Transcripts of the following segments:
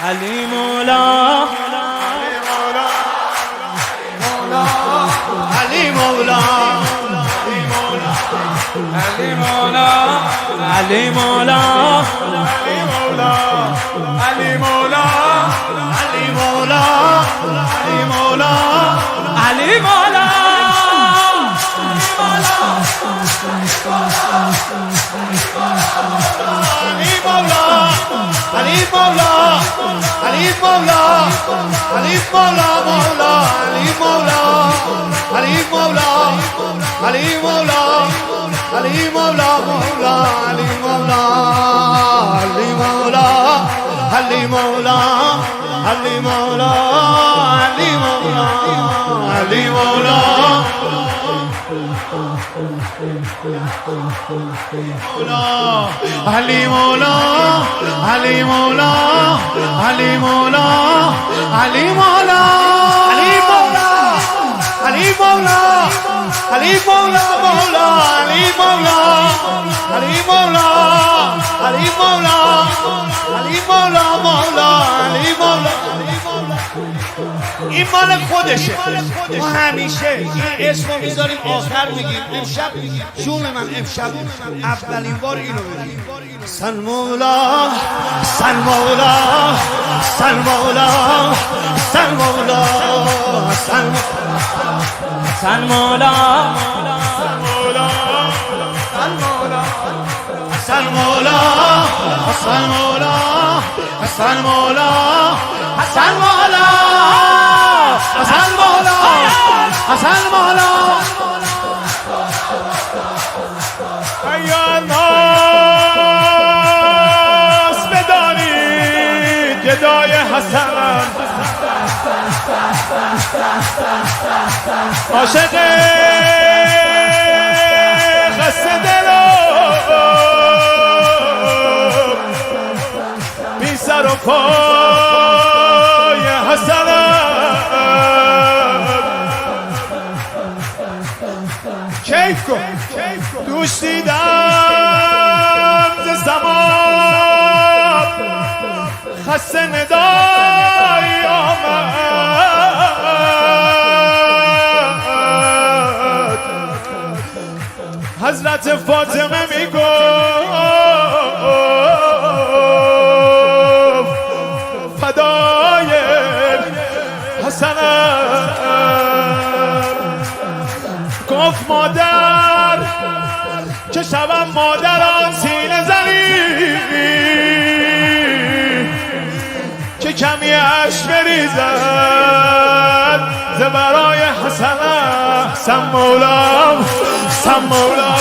علی مولا علی مولا علی مولا علی مولا علی مولا علی مولا علی مولا علی مولا علی مولا علی مولا علی مولا مولا علی مولا علی مولا علی مولا علی مولا مولا علی مولا علی مولا علی مولا علی مولا علی مولا علی مولا علی مولا علی مولا علی مولا علی مولا علی مولا علی مولا مولا علی مولا علی مولا علی مولا علی مولا مولا علی مولا این مال خودشه. ما همیشه این اسمو میذاریم آخر میگیم. امشب جون من امشب اولین بار اینو بگیم. سن مولا سن مولا سن مولا سن مولا سن مولا سن مولا سن مولا سن مولا حسن مولا حسن مولا حسن مولا ایا ناس بدانید گدای حسن عاشق خسته دلو بی سر و پای حسن کیف کن دوش دیدم ز زمان خسته ندایی آمد حضرت فاطمه میگفت فدای حسنم گفت مادر که شبم مادران سینه زنی که کمی عشق بریزد ز برای حسنم سم مولا سم مولا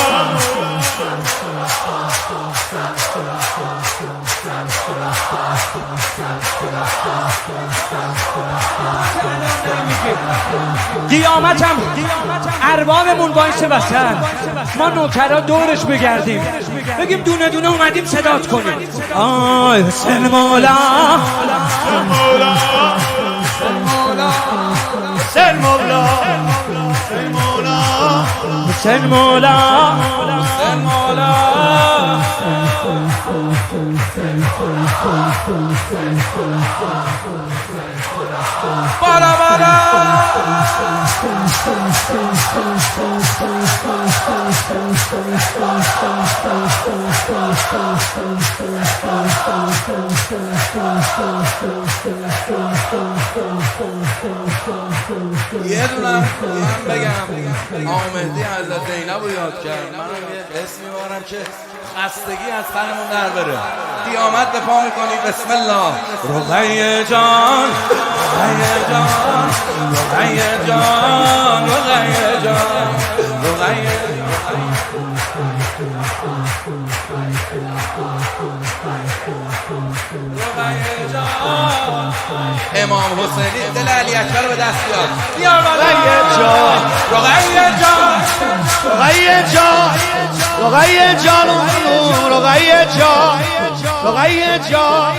قیامتم اربابمون وایسه وسط ما نوکرا دورش بگردیم بگیم دونه دونه اومدیم صدات کنیم آی حسین مولا حسین مولا حسین مولا حسین مولا حسین مولا حسین مولا بالا بالا یه دونه من بگم آمدی حضرت زینب رو یاد کرد. منم یه اسمی بارم که خستگی از تنمون در بره. قیامت به پا میکنی. بسم الله. رقیه جان رقیه جان رقیه جان رقیه جان رقیه امام حسینی دل علی اکبر رو به دست بیاد. رقیه جان رقیه جان رقیه جان رقیه جان رقیه جان رقیه جان